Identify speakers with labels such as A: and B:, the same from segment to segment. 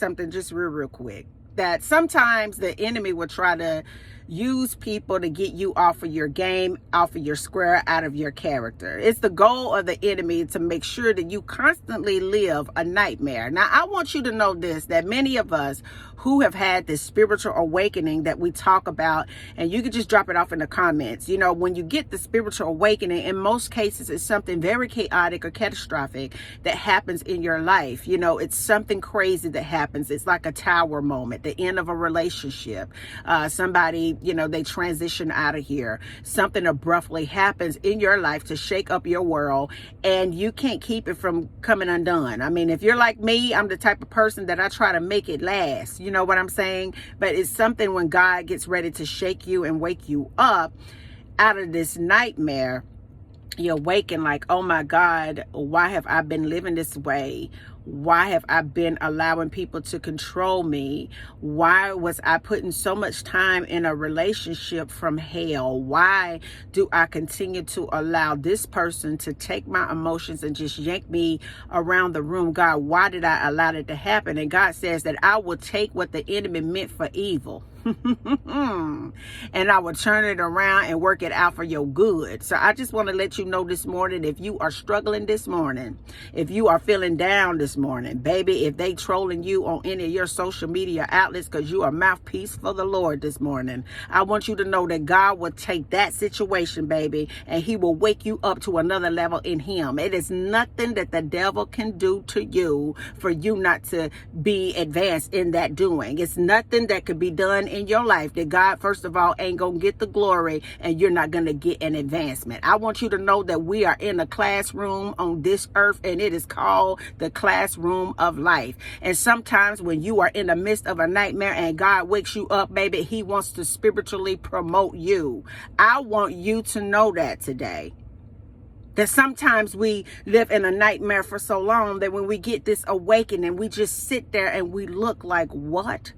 A: something just real quick, that sometimes the enemy will try to use people to get you off of your game, off of your square, out of your character. It's the goal of the enemy to make sure that you constantly live a nightmare. Now, I want you to know this, that many of us who have had this spiritual awakening that we talk about, and you can just drop it off in the comments. You know, when you get the spiritual awakening, in most cases, it's something very chaotic or catastrophic that happens in your life. You know, it's something crazy that happens. It's like a tower moment, the end of a relationship. Somebody, you know, they transition out of here. Something abruptly happens in your life to shake up your world, and you can't keep it from coming undone. I mean, if you're like me, I'm the type of person that I try to make it last. You know what I'm saying? But it's something when God gets ready to shake you and wake you up out of this nightmare. You awaken like, oh my God, why have I been living this way? Why have I been allowing people to control me? Why was I putting so much time in a relationship from hell? Why do I continue to allow this person to take my emotions and just yank me around the room? God, why did I allow it to happen? And God says that I will take what the enemy meant for evil and I will turn it around and work it out for your good. So I just want to let you know this morning, if you are struggling this morning, if you are feeling down this morning, baby, if they trolling you on any of your social media outlets because you are mouthpiece for the Lord this morning, I want you to know that God will take that situation, baby, and he will wake you up to another level in him. It is nothing that the devil can do to you for you not to be advanced in that doing. It's nothing that could be done in your life that God, first of all, ain't gonna get the glory, and you're not gonna get an advancement. I want you to know that we are in a classroom on this earth, and it is called the classroom of life. And sometimes when you are in the midst of a nightmare and God wakes you up, baby, he wants to spiritually promote you. I want you to know that today. That sometimes we live in a nightmare for so long that when we get this awakening, we just sit there and we look like, what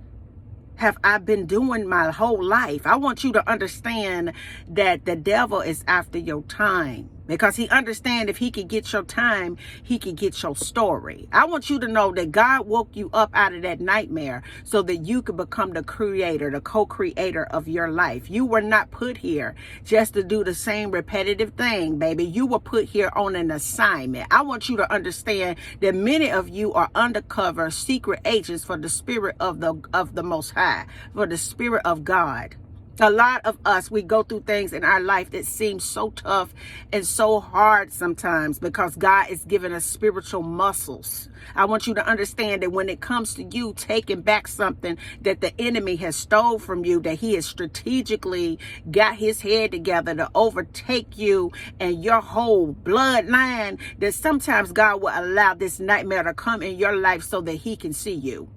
A: have I been doing my whole life? I want you to understand that the devil is after your time, because he understands if he can get your time, he can get your story. I want you to know that God woke you up out of that nightmare so that you could become the creator, the co-creator of your life. You were not put here just to do the same repetitive thing, baby. You were put here on an assignment. I want you to understand that many of you are undercover secret agents for the spirit of the Most High, for the Spirit of God. A lot of us, we go through things in our life that seem so tough and so hard sometimes because God is giving us spiritual muscles. I want you to understand that when it comes to you taking back something that the enemy has stole from you, that he has strategically got his head together to overtake you and your whole bloodline, that sometimes God will allow this nightmare to come in your life so that he can see you.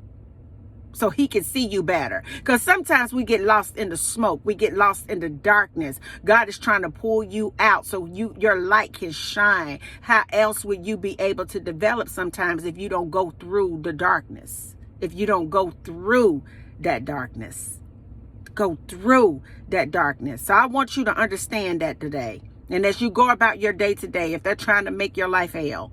A: So he can see you better. Because sometimes we get lost in the smoke. We get lost in the darkness. God is trying to pull you out so your light can shine. How else would you be able to develop sometimes if you don't go through the darkness? If you don't go through that darkness. Go through that darkness. So I want you to understand that today. And as you go about your day today, if they're trying to make your life hell,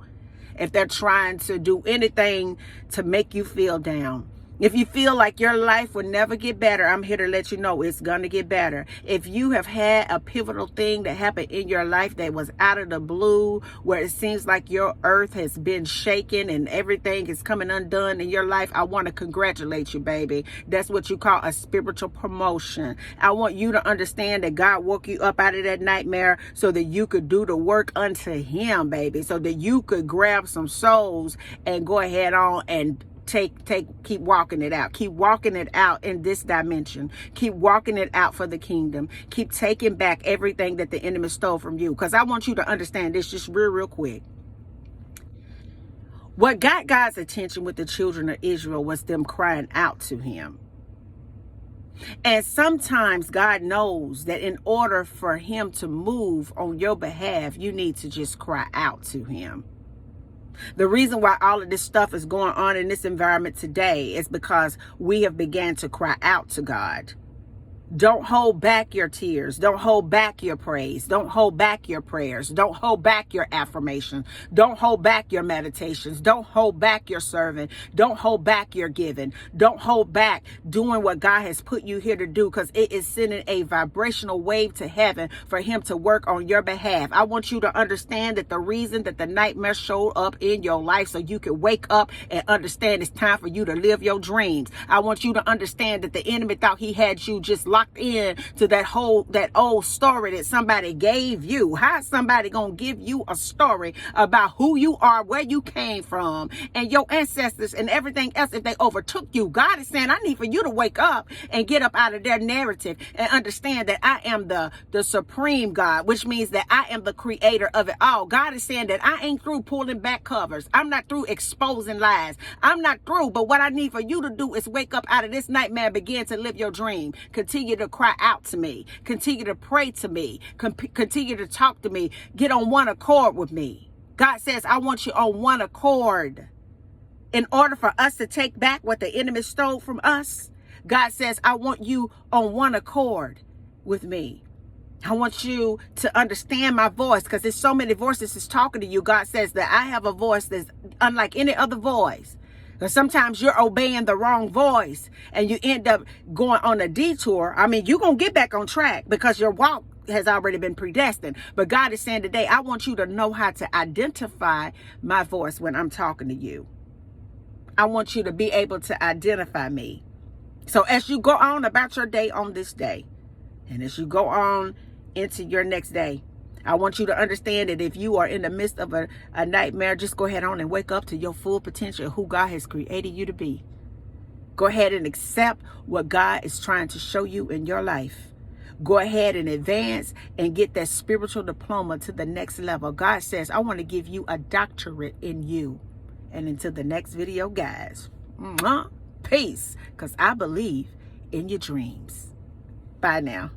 A: if they're trying to do anything to make you feel down, if you feel like your life will never get better, I'm here to let you know it's going to get better. If you have had a pivotal thing that happened in your life that was out of the blue, where it seems like your earth has been shaken and everything is coming undone in your life, I want to congratulate you, baby. That's what you call a spiritual promotion. I want you to understand that God woke you up out of that nightmare so that you could do the work unto him, baby, so that you could grab some souls and go ahead on and keep walking it out. Keep walking it out in this dimension. Keep walking it out for the kingdom. Keep taking back everything that the enemy stole from you. Because I want you to understand this just real quick. What got God's attention with the children of Israel was them crying out to him. And sometimes God knows that in order for him to move on your behalf, you need to just cry out to him. The reason why all of this stuff is going on in this environment today is because we have began to cry out to God. Don't hold back your tears. Don't hold back your praise. Don't hold back your prayers. Don't hold back your affirmations. Don't hold back your meditations. Don't hold back your serving. Don't hold back your giving. Don't hold back doing what God has put you here to do, because it is sending a vibrational wave to heaven for him to work on your behalf. I want you to understand that the reason that the nightmare showed up in your life so you can wake up and understand it's time for you to live your dreams. I want you to understand that the enemy thought he had you just locked in to that old story that somebody gave you. How's somebody gonna give you a story about who you are, where you came from, and your ancestors and everything else if they overtook you? God is saying, I need for you to wake up and get up out of their narrative and understand that I am the supreme God, which means that I am the creator of it all. God is saying that I ain't through pulling back covers. I'm not through exposing lies. I'm not through, but what I need for you to do is wake up out of this nightmare and begin to live your dream. Continue to cry out to me. Continue to pray to me. Continue to talk to me. Get on one accord with me. God says, I want you on one accord. In order for us to take back what the enemy stole from us, God says, I want you on one accord with me. I want you to understand my voice, because there's so many voices that's talking to you. God says that I have a voice that's unlike any other voice. Because sometimes you're obeying the wrong voice and you end up going on a detour. I mean, you're going to get back on track because your walk has already been predestined. But God is saying today, I want you to know how to identify my voice when I'm talking to you. I want you to be able to identify me. So as you go on about your day on this day, and as you go on into your next day, I want you to understand that if you are in the midst of a nightmare, just go ahead on and wake up to your full potential, who God has created you to be. Go ahead and accept what God is trying to show you in your life. Go ahead and advance and get that spiritual diploma to the next level. God says, I want to give you a doctorate in you. And until the next video, guys, peace, because I believe in your dreams. Bye now.